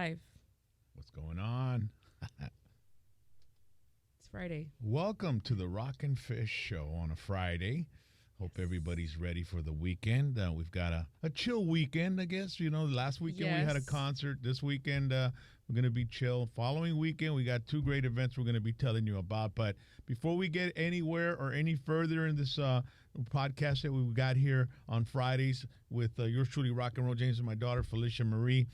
live. What's going on? It's Friday. Welcome to the RocknFish show on a Friday. Hope everybody's ready for the weekend. We've got a chill weekend, I guess. You know, last weekend we had a concert. This weekend we're going to be chill. Following weekend, we got two great events we're going to be telling you about. But before we get anywhere or any further in this podcast that we've got here on Fridays with yours truly, Rock and Roll James, and my daughter, Felicia Marie,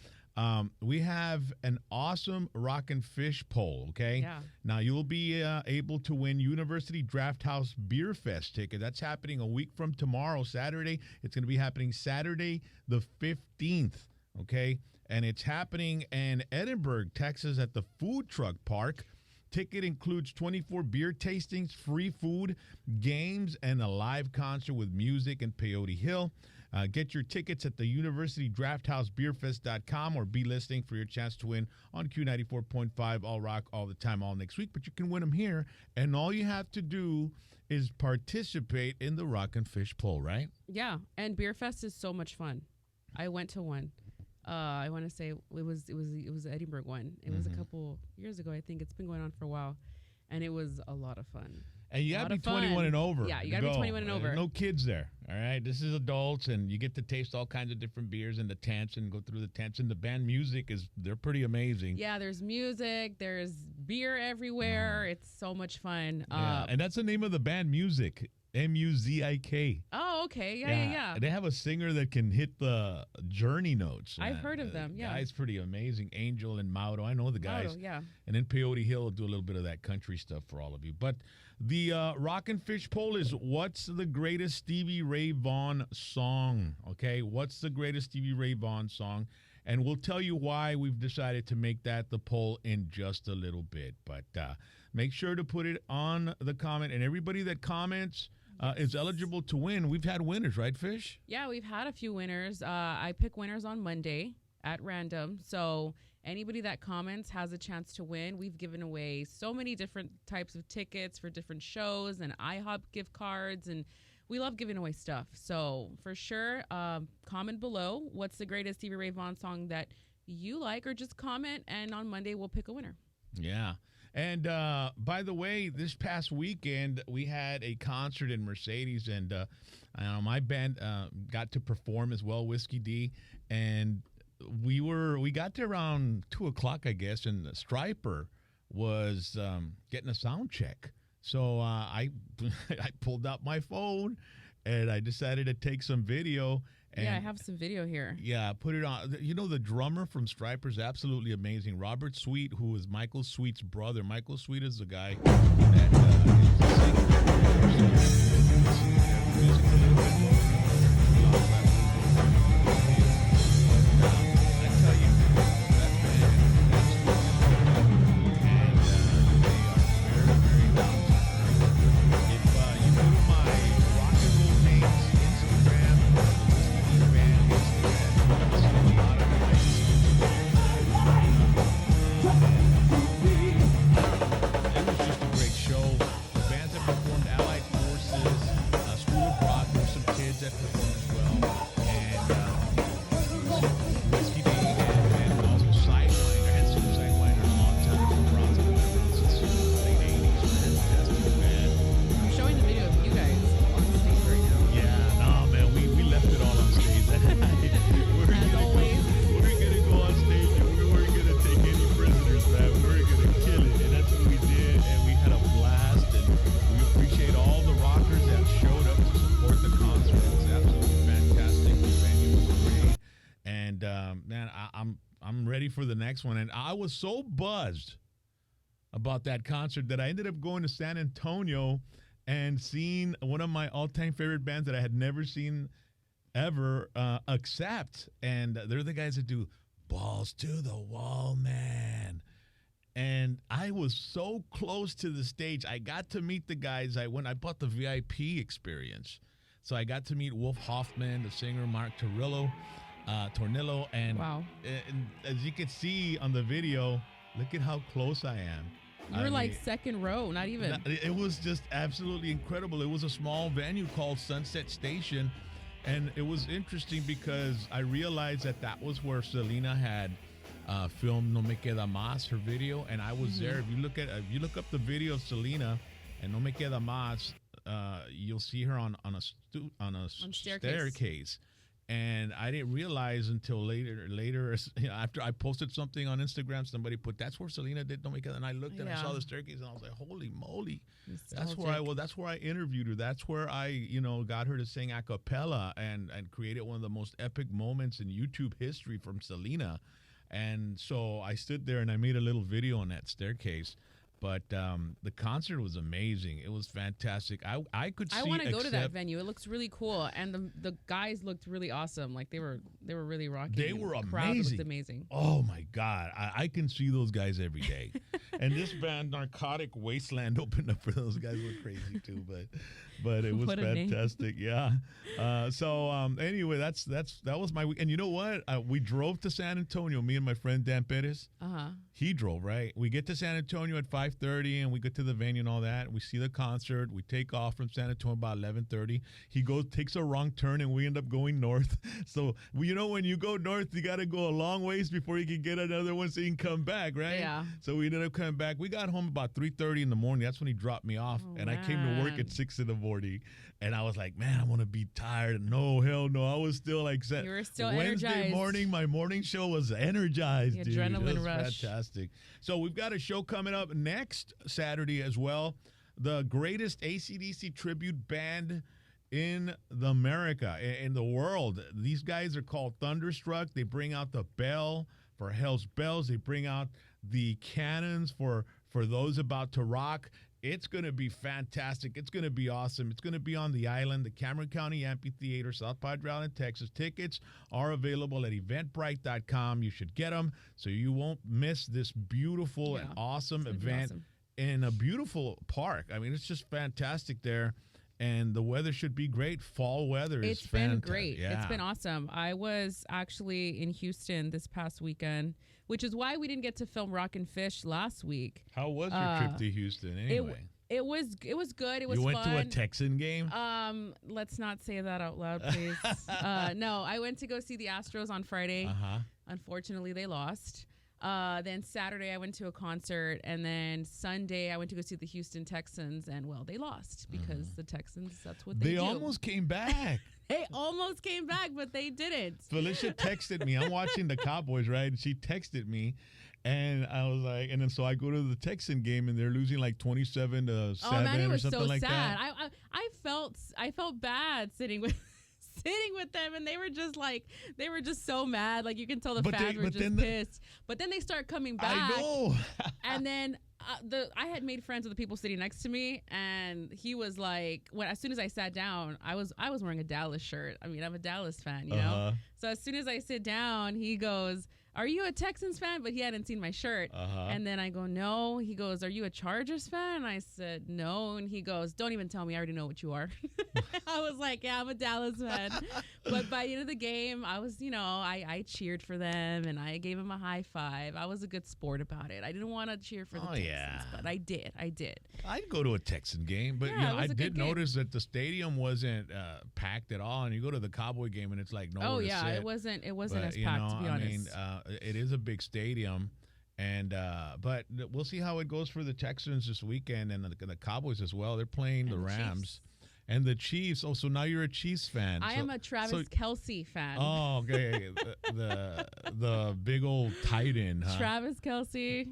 we have an awesome RocknFish poll, okay? Yeah. Now, you'll be able to win University Draft House Beer Fest ticket. That's happening a week from tomorrow, Saturday. It's going to be happening Saturday the 15th, okay? And it's happening in Edinburgh, Texas at the Food Truck Park. Ticket includes 24 beer tastings, free food, games, and a live concert with music in Peyote Hill. Get your tickets at the universitydrafthousebeerfest.com or be listening for your chance to win on Q94.5 All Rock all the time, all next week. But you can win them here, and all you have to do is participate in the RocknFish poll, right? Yeah, and Beer Fest is so much fun. I went to one. I want to say it was the Edinburgh one. It was a couple years ago, I think. It's been going on for a while, and it was a lot of fun. And you got to be 21 and over. Yeah, you got to be 21 and over. There's no kids there, all right? This is adults, and you get to taste all kinds of different beers in the tents and go through the tents. And the band music they're pretty amazing. Yeah, there's music. There's beer everywhere. It's so much fun. Yeah, and that's the name of the band, Music. M-U-Z-I-K. Oh, okay. Yeah. They have a singer that can hit the Journey notes. I've heard of them, yeah. Guy's pretty amazing. Angel and Mauro. I know the guys. Mauro, yeah. And then Peyote Hill will do a little bit of that country stuff for all of you. But the RocknFish poll is, what's the greatest Stevie Ray Vaughan song? Okay, what's the greatest Stevie Ray Vaughan song? And we'll tell you why we've decided to make that the poll in just a little bit. But make sure to put it on the comment. And everybody that comments is eligible to win. We've had winners, right, Fish? Yeah, we've had a few winners. I pick winners on Monday at random. So anybody that comments has a chance to win. We've given away so many different types of tickets for different shows and IHOP gift cards, and we love giving away stuff. So for sure, comment below what's the greatest Stevie Ray Vaughan song that you like, or just comment, and on Monday we'll pick a winner. Yeah. And by the way, this past weekend, we had a concert in Mercedes, and my band got to perform as well, Whiskey D, and we got there around 2 o'clock, I guess, and Striper was getting a sound check. So I pulled out my phone, and I decided to take some video. And yeah, I have some video here. Yeah, put it on. You know, the drummer from Striper is absolutely amazing. Robert Sweet, who is Michael Sweet's brother. Michael Sweet is the guy that I'm ready for the next one. And I was so buzzed about that concert that I ended up going to San Antonio and seeing one of my all-time favorite bands that I had never seen ever accept. And they're the guys that do Balls to the Wall, Man. And I was so close to the stage. I got to meet the guys. I bought the VIP experience. So I got to meet Wolf Hoffman, the singer, Mark Tornillo, and, wow. And as you can see on the video, look at how close I am. You're like second row, not even. It was just absolutely incredible. It was a small venue called Sunset Station, and it was interesting because I realized that was where Selena had filmed No Me Queda Más, her video, and I was there. If you look up the video of Selena and No Me Queda Más, you'll see her on a staircase. And I didn't realize until later, after I posted something on Instagram, somebody put, that's where Selena did No Me Queda. And I looked and I saw the staircase and I was like, holy moly. Nostalgic. That's where I interviewed her. That's where I, got her to sing a cappella and created one of the most epic moments in YouTube history from Selena. And so I stood there and I made a little video on that staircase. But the concert was amazing. It was fantastic. I could see. I want to go to that venue. It looks really cool, and the guys looked really awesome. Like they were really rocking. They were the amazing. Crowd looked amazing. Oh my God, I can see those guys every day. And this band, Narcotic Wasteland, opened up for those guys. Were crazy too, but it was fantastic. Yeah. Anyway, that was my week. And you know what? We drove to San Antonio. Me and my friend Dan Perez. He drove, right? We get to San Antonio at 5:30, and we get to the venue and all that. We see the concert. We take off from San Antonio about 11:30. He takes a wrong turn, and we end up going north. So, when you go north, you got to go a long ways before you can get another one so you can come back, right? Yeah. So we ended up coming back. We got home about 3:30 in the morning. That's when he dropped me off, and I came to work at 6 in the morning. And I was like, man, I want to be tired. No, hell no. I was still like set. You were still Wednesday energized. morning, my morning show was energized, The dude. adrenaline It was rush. fantastic. So we've got a show coming up next Saturday as well. The greatest AC/DC tribute band in America, in the world. These guys are called Thunderstruck. They bring out the bell for Hell's Bells. They bring out the cannons for those about to rock. It's going to be fantastic. It's going to be awesome. It's going to be on the island, the Cameron County Amphitheater, South Padre Island, Texas. Tickets are available at eventbrite.com. You should get them so you won't miss this beautiful and awesome event in a beautiful park. I mean, it's just fantastic there. And the weather should be great. Fall weather is fantastic. It's been great. Yeah. It's been awesome. I was actually in Houston this past weekend, which is why we didn't get to film RocknFish last week. How was your trip to Houston anyway? It was good. It was fun. You went to a Texan game? Let's not say that out loud, please. No, I went to go see the Astros on Friday. Unfortunately, they lost. Then Saturday I went to a concert, and then Sunday I went to go see the Houston Texans, and well, they lost because the Texans, that's what they do. They almost came back. They almost came back, but they didn't. Felicia texted me. I'm watching the Cowboys, right? And she texted me, and I was like, and then so I go to the Texan game, and they're losing like 27-7 oh man, it was or something so like sad. that. I felt bad sitting with them, and they were just so mad. Like you can tell the fans were just pissed. But then they start coming back. I know. And then I had made friends with the people sitting next to me, and he was like, as soon as I sat down, I was wearing a Dallas shirt. I mean, I'm a Dallas fan, you know. So as soon as I sit down, he goes, "Are you a Texans fan?" But he hadn't seen my shirt. And then I go, "No." He goes, "Are you a Chargers fan?" And I said, "No." And he goes, "Don't even tell me. I already know what you are." I was like, "Yeah, I'm a Dallas fan." But by the end of the game, I was, I cheered for them, and I gave him a high five. I was a good sport about it. I didn't want to cheer for the Texans, but I did. I'd go to a Texan game, but I did notice that the stadium wasn't packed at all. And you go to the Cowboy game, and it's like nowhere to sit. it wasn't as packed, to be honest. It is a big stadium, and but we'll see how it goes for the Texans this weekend, and the Cowboys as well. They're playing the Rams. Chiefs. And the Chiefs. Oh, so now you're a Chiefs fan. I am a Travis Kelce fan. Oh, okay. the big old tight end, huh? Travis Kelce.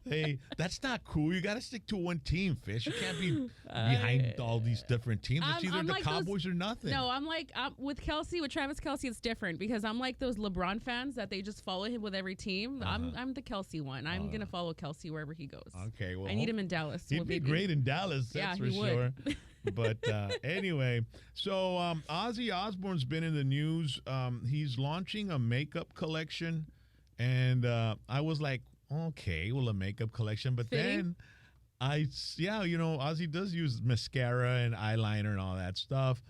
Hey, that's not cool. You got to stick to one team, Fish. You can't be behind all these different teams. It's either the Cowboys or nothing. No, I'm like with Travis Kelce, it's different because I'm like those LeBron fans that they just follow him with every team. I'm the Kelce one. I'm gonna follow Kelce wherever he goes. Okay, well, I need him in Dallas. He'd be great in Dallas, that's for sure. But anyway, so Ozzy Osbourne's been in the news. He's launching a makeup collection, and I was like, okay, well, a makeup collection, but then Ozzy does use mascara and eyeliner and all that stuff,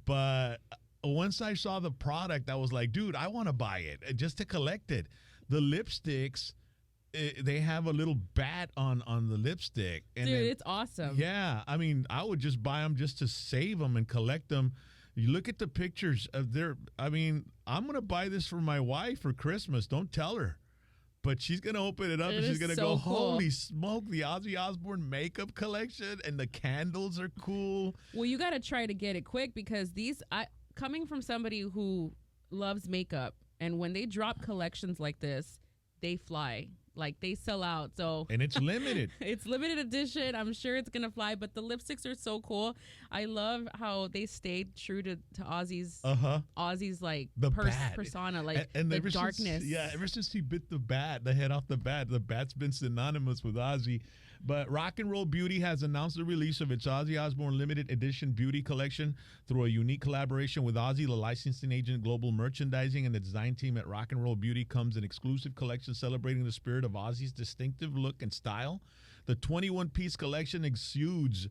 but once I saw the product, I was like, dude, I want to buy it just to collect it. The lipsticks, they have a little bat on the lipstick. And dude, it's awesome. Yeah, I mean, I would just buy them just to save them and collect them, You look at the pictures of their. I mean, I'm gonna buy this for my wife for Christmas. Don't tell her. But she's going to open it up and she's going to so go, cool. holy smoke, the Ozzy Osbourne makeup collection and the candles are cool. Well, you got to try to get it quick because coming from somebody who loves makeup, and when they drop collections like this, they fly. Like, they sell out. And it's limited. It's limited edition. I'm sure it's going to fly, but the lipsticks are so cool. I love how they stayed true to Ozzy's like persona, like and the ever darkness. Since, ever since he bit the head off the bat's been synonymous with Ozzy. But Rock and Roll Beauty has announced the release of its Ozzy Osbourne limited edition beauty collection through a unique collaboration with Ozzy, the licensing agent, global merchandising, and the design team at Rock and Roll Beauty comes an exclusive collection celebrating the spirit of Ozzy's distinctive look and style. The 21-piece collection exudes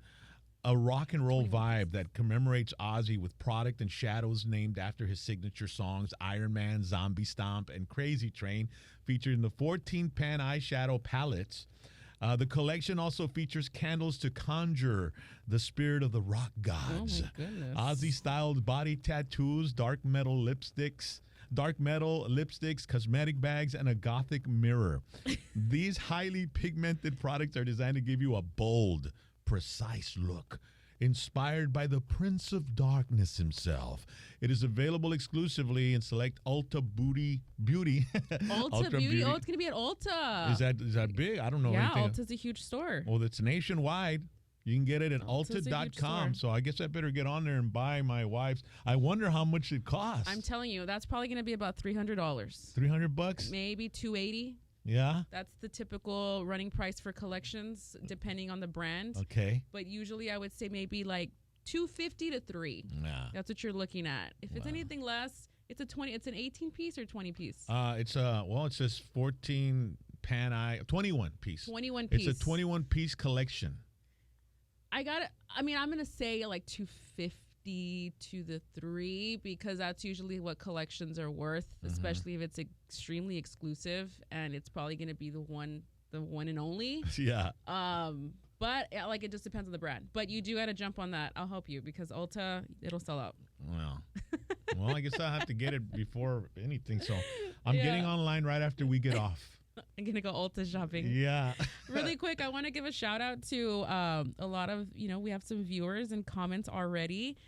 a rock and roll vibe that commemorates Ozzy with product and shadows named after his signature songs, Iron Man, Zombie Stomp, and Crazy Train, featured in the 14-pan eyeshadow palettes. The collection also features candles to conjure the spirit of the rock gods. Oh, my goodness. Ozzy-styled body tattoos, dark metal lipsticks, cosmetic bags, and a gothic mirror. These highly pigmented products are designed to give you a bold, precise look, inspired by the Prince of Darkness himself. It is available exclusively in select Ulta Beauty. Ulta Beauty? Oh, it's going to be at Ulta. Is that big? I don't know. Yeah, anything. Ulta's a huge store. Well, it's nationwide. You can get it at Ulta's Ulta.com. So I guess I better get on there and buy my wife's. I wonder how much it costs. I'm telling you, that's probably going to be about $300. $300? Maybe $280. Yeah. That's the typical running price for collections, depending on the brand. Okay. But usually I would say maybe like $250 to $300. Yeah. That's what you're looking at. If it's anything less, it's It's an 18 piece or 20 piece. It says 14 pan 21 piece. 21 piece. It's a 21 piece collection. I'm gonna say like $250 to the $300 because that's usually what collections are worth, especially if it's extremely exclusive, and it's probably gonna be the one and only. Yeah. But like it just depends on the brand. But you do gotta jump on that. I'll help you because Ulta, it'll sell out. Well, I guess I'll have to get it before anything. So I'm getting online right after we get off. I'm gonna go Ulta shopping. Yeah. Really quick, I want to give a shout out to a lot of, we have some viewers and comments already.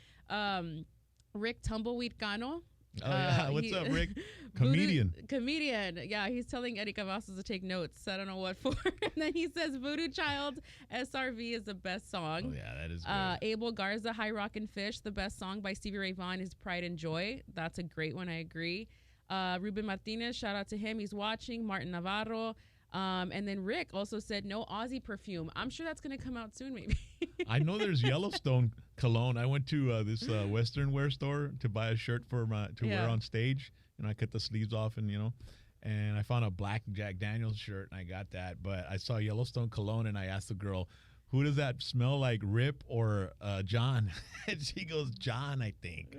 Rick Tumbleweed Cano. Oh, yeah. What's up, Rick? Comedian. Yeah, he's telling Eddie Cavazos to take notes. I don't know what for. And then he says Voodoo Child SRV is the best song. Oh, yeah, that is good. Abel Garza, High Rockin' Fish, the best song by Stevie Ray Vaughan is Pride and Joy. That's a great one. I agree. Ruben Martinez, shout out to him. He's watching. Martin Navarro. And then Rick also said no Ozzy perfume. I'm sure that's going to come out soon, maybe. I know there's Yellowstone cologne. I went to this Western wear store to buy a shirt for wear on stage. And I cut the sleeves off and I found a black Jack Daniels shirt and I got that. But I saw Yellowstone cologne and I asked the girl, who does that smell like, Rip or John? And she goes, John, I think.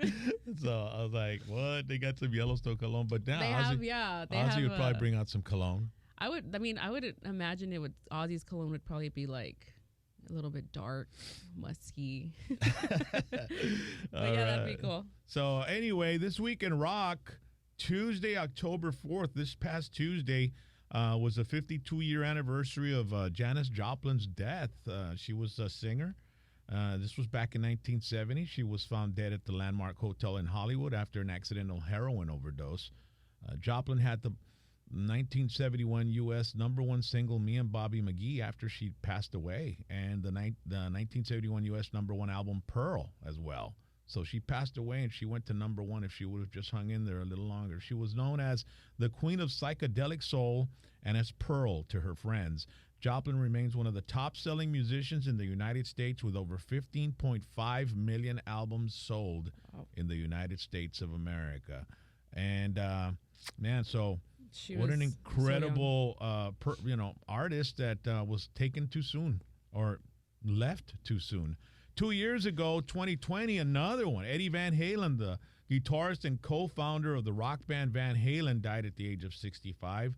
So I was like, what? They got some Yellowstone cologne. But now Ozzy would probably bring out some cologne. I would imagine Ozzy's cologne would probably be like a little bit dark, musky. But that'd be cool. So anyway, this week in rock, Tuesday, October 4th, this past Tuesday, was the 52-year anniversary of Janice Joplin's death. She was a singer. This was back in 1970. She was found dead at the Landmark Hotel in Hollywood after an accidental heroin overdose. Joplin had the 1971 U.S. #1 single Me and Bobby McGee after she passed away, and the 1971 U.S. #1 album Pearl as well. So she passed away and she went to #1 if she would have just hung in there a little longer. She was known as the Queen of Psychedelic Soul and as Pearl to her friends. Joplin remains one of the top-selling musicians in the United States with over 15.5 million albums sold in the United States of America. And, so what an incredible, artist that was taken too soon or left too soon. 2 years ago, 2020, another one. Eddie Van Halen, the guitarist and co-founder of the rock band Van Halen, died at the age of 65.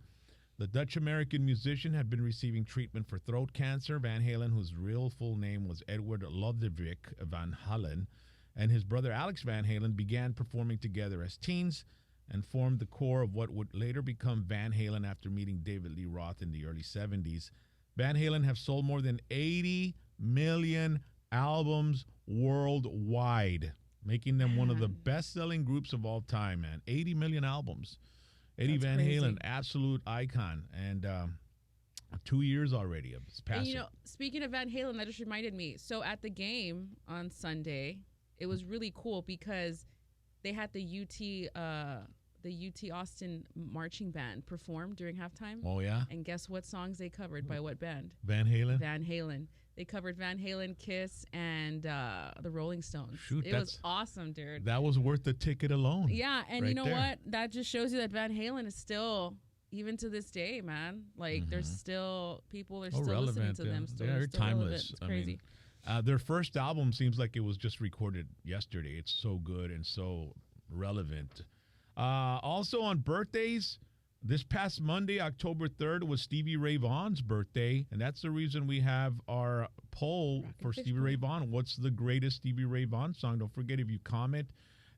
The Dutch-American musician had been receiving treatment for throat cancer. Van Halen, whose real full name was Edward Lodewijk van Halen, and his brother Alex Van Halen began performing together as teens and formed the core of what would later become Van Halen after meeting David Lee Roth in the early 70s. Van Halen have sold more than 80 million albums worldwide, making them one of the best-selling groups of all time, man. 80 million albums. Eddie Van Halen, absolute icon. And 2 years already of his passing. And, you know, speaking of Van Halen, that just reminded me. So at the game on Sunday, it was really cool because they had the UT Austin marching band perform during halftime. Oh, yeah? And guess what songs they covered by what band? Van Halen? Van Halen. They covered Van Halen, Kiss, and the Rolling Stones. Shoot, it was awesome, dude. That was worth the ticket alone. Yeah, and right you know there. what? That just shows you that Van Halen is still, even to this day, man. Like, there's still, people are still listening to them. They're still timeless. relevant. It's crazy. Their first album seems like it was just recorded yesterday. It's so good and so relevant. Also on birthdays, this past Monday, October 3rd, was Stevie Ray Vaughan's birthday, and that's the reason we have our poll for Stevie Ray Vaughan. What's the greatest Stevie Ray Vaughan song? Don't forget, if you comment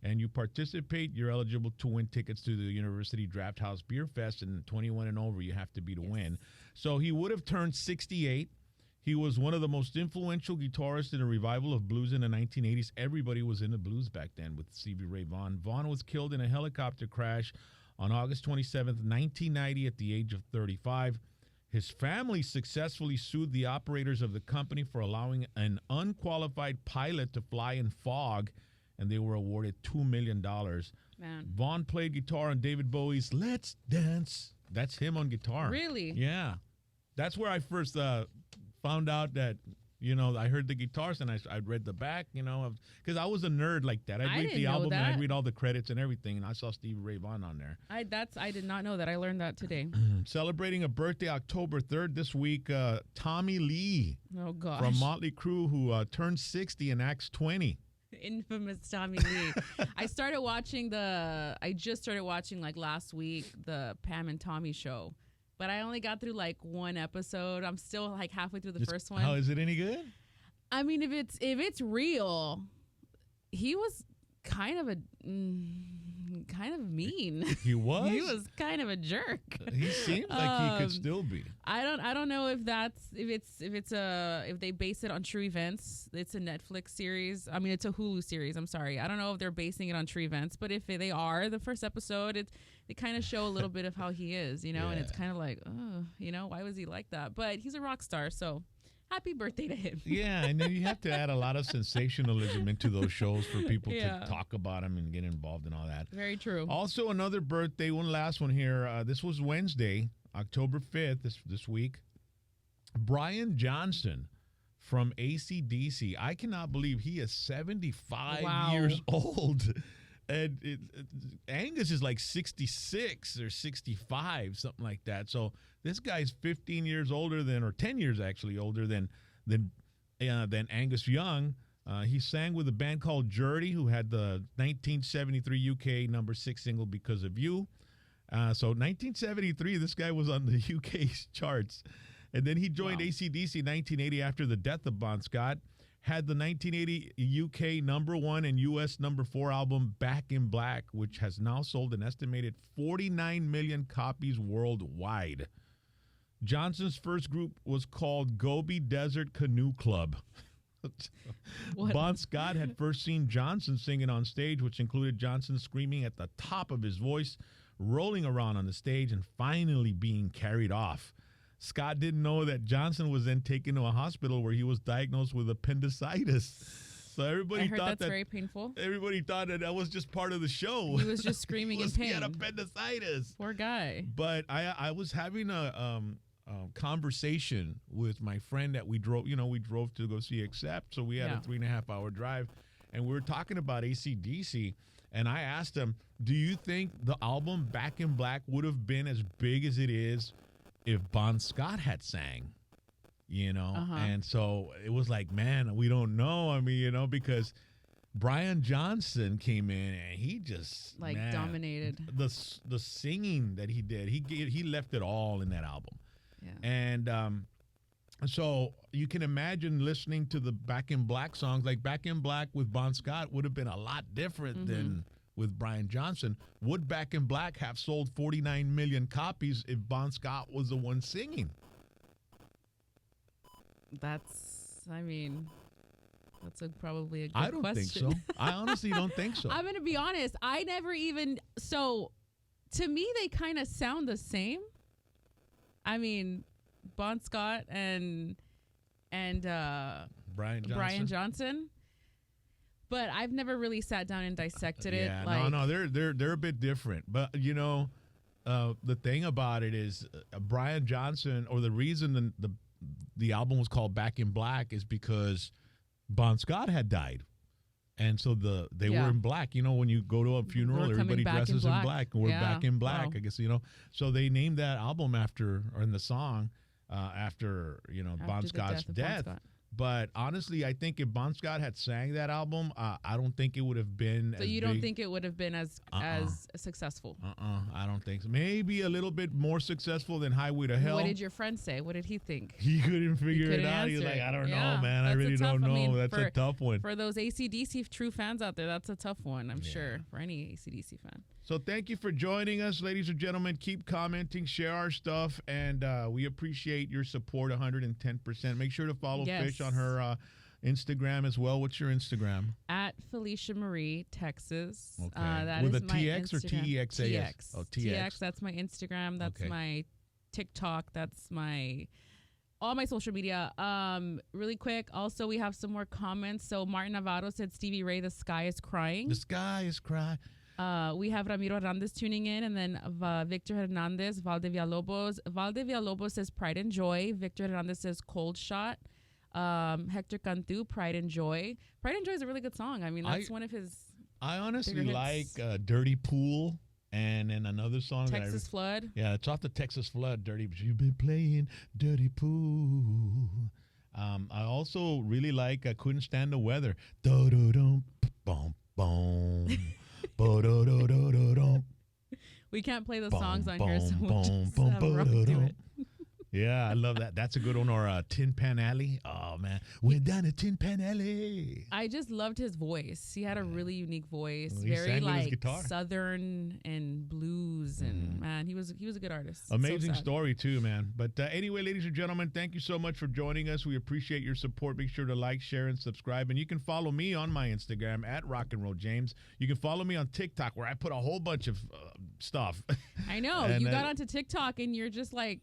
and you participate, you're eligible to win tickets to the University Draft House Beer Fest, and 21 and over, you have to be to win. So he would have turned 68. He was one of the most influential guitarists in a revival of blues in the 1980s. Everybody was into blues back then with Stevie Ray Vaughan. Vaughan was killed in a helicopter crash on August 27th, 1990, at the age of 35. His family successfully sued the operators of the company for allowing an unqualified pilot to fly in fog, and they were awarded $2 million. Man. Vaughan played guitar on David Bowie's Let's Dance. That's him on guitar. Really? Yeah. That's where I first found out that, you know, I heard the guitars and I'd read the back, you know, because I was a nerd like that. I'd read the album and I'd read all the credits and everything, and I saw Stevie Ray Vaughan on there. I did not know that. I learned that today. Celebrating a birthday October 3rd this week, Tommy Lee from Motley Crue, who turned 60 in Acts 20. Infamous Tommy Lee. I just started watching like last week the Pam and Tommy show. But I only got through like one episode. I'm still like halfway through the first one. Oh, is it any good? I mean, if it's real, he was kind of mean. He was? He was kind of a jerk. He seemed like he could still be. I don't know if they base it on true events. It's a Netflix series. I mean, it's a Hulu series. I'm sorry. I don't know if they're basing it on true events, but if they are, the first episode, they kind of show a little bit of how he is, you know, and it's kind of like, oh, you know, why was he like that? But he's a rock star, so happy birthday to him. Yeah, and then you have to add a lot of sensationalism into those shows for people to talk about him and get involved in all that. Very true. Also, another birthday, one last one here. This was Wednesday, October 5th, this week. Brian Johnson from AC/DC. I cannot believe he is 75 years old. And Angus is like 66 or 65, something like that. So this guy's 15 years older than, or 10 years actually older than Angus Young. He sang with a band called Journey, who had the 1973 UK number 6 single "Because of You." So 1973, this guy was on the UK charts. And then he joined AC/DC in 1980 after the death of Bon Scott. Had the 1980 UK number 1 and US number 4 album Back in Black, which has now sold an estimated 49 million copies worldwide. Johnson's first group was called Gobi Desert Canoe Club. Bon Scott had first seen Johnson singing on stage, which included Johnson screaming at the top of his voice, rolling around on the stage, and finally being carried off. Scott didn't know that Johnson was then taken to a hospital where he was diagnosed with appendicitis. So everybody thought that's very painful. Everybody thought that was just part of the show. He was just screaming in pain. He had appendicitis. Poor guy. But I was having a conversation with my friend that we drove to go see Accept. So we had a 3.5 hour drive, and we were talking about AC/DC. And I asked him, do you think the album Back in Black would have been as big as it is if Bon Scott had sang, you know? And so it was like, man, we don't know. I mean, you know, because Brian Johnson came in and he just dominated the singing that he did. He left it all in that album. Yeah. And So you can imagine listening to the Back in Black songs. Like Back in Black with Bon Scott would have been a lot different than with Brian Johnson. Would Back in Black have sold 49 million copies if Bon Scott was the one singing? That's probably a good I don't question. think so. I honestly don't think so. I'm going to be honest. I never even, so to me, they kind of sound the same. I mean, Bon Scott and Brian Johnson. But I've never really sat down and dissected it. Yeah, no, they're a bit different. But the thing about it is Brian Johnson, or the reason the album was called Back in Black is because Bon Scott had died. And so they were in black. When you go to a funeral, everybody dresses in black. We're back in black, I guess, So they named that album after the song after Bon Scott's death. But honestly, I think if Bon Scott had sang that album, I don't think it would have been. So you don't think it would have been as successful? I don't think so. Maybe a little bit more successful than Highway to Hell. What did your friend say? What did he think? He couldn't figure it out. He was like, I don't know, man. I really don't know. That's a tough one. For those AC/DC true fans out there, that's a tough one, I'm sure, for any AC/DC fan. So thank you for joining us, ladies and gentlemen. Keep commenting, share our stuff, and we appreciate your support 110%. Make sure to follow Fish on her Instagram as well. What's your Instagram? At Felicia Marie, Texas. Okay. That With is a my TX or Instagram. TEXAS? Oh, TX. That's my Instagram. That's my TikTok. That's all my social media. Really quick, also, we have some more comments. So Martin Navarro said, Stevie Ray, the sky is crying. The sky is crying. We have Ramiro Hernandez tuning in, and then Victor Hernandez, Valde Villalobos. Valde Villalobos says Pride and Joy. Victor Hernandez says Cold Shot. Hector Cantu, Pride and Joy. Pride and Joy is a really good song. I mean, that's one of his. I honestly like Dirty Pool, and then another song. Texas Flood. Yeah, it's off the Texas Flood, Dirty. You've been playing Dirty Pool. I also really like Couldn't Stand the Weather. Do-do-dum, boom, boom. We can't play the songs on here, so we'll just have Rock do it. Yeah, I love that. That's a good one. Or Tin Pan Alley. Oh, man. We're down at Tin Pan Alley. I just loved his voice. He had a really unique voice. Very Southern and blues. And man, he was a good artist. Amazing story too, man. But anyway, ladies and gentlemen, thank you so much for joining us. We appreciate your support. Make sure to like, share, and subscribe. And you can follow me on my Instagram at RocknRollJames. You can follow me on TikTok, where I put a whole bunch of stuff. I know. And you got onto TikTok and you're just like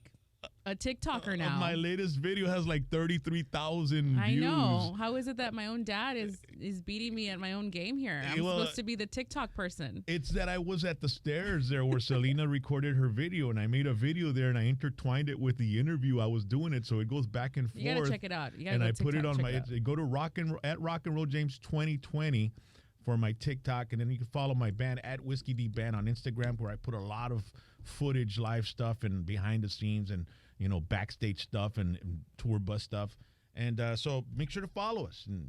a TikToker now. My latest video has like 33,000 views. I know. How is it that my own dad is beating me at my own game here? I'm supposed to be the TikTok person. It's that I was at the stairs there where Selena recorded her video, and I made a video there, and I intertwined it with the interview. I was doing it, so it goes back and forth. You gotta check it out. And I put it on my. Go to at RocknRollJames 2020 for my TikTok, and then you can follow my band at Whiskey D Band on Instagram, where I put a lot of footage, live stuff, and behind the scenes, and backstage stuff and tour bus stuff. And so make sure to follow us and,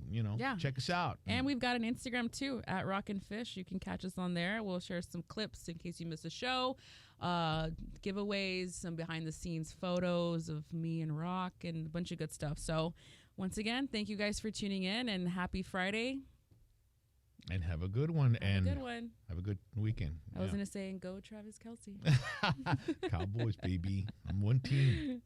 check us out. And we've got an Instagram too at RocknFish. You can catch us on there. We'll share some clips in case you miss a show, giveaways, some behind the scenes photos of me and Rock, and a bunch of good stuff. So once again, thank you guys for tuning in, and happy Friday. And have a good one. Have a good weekend. I was going to say, and go Travis Kelce. Cowboys, baby. I'm one team.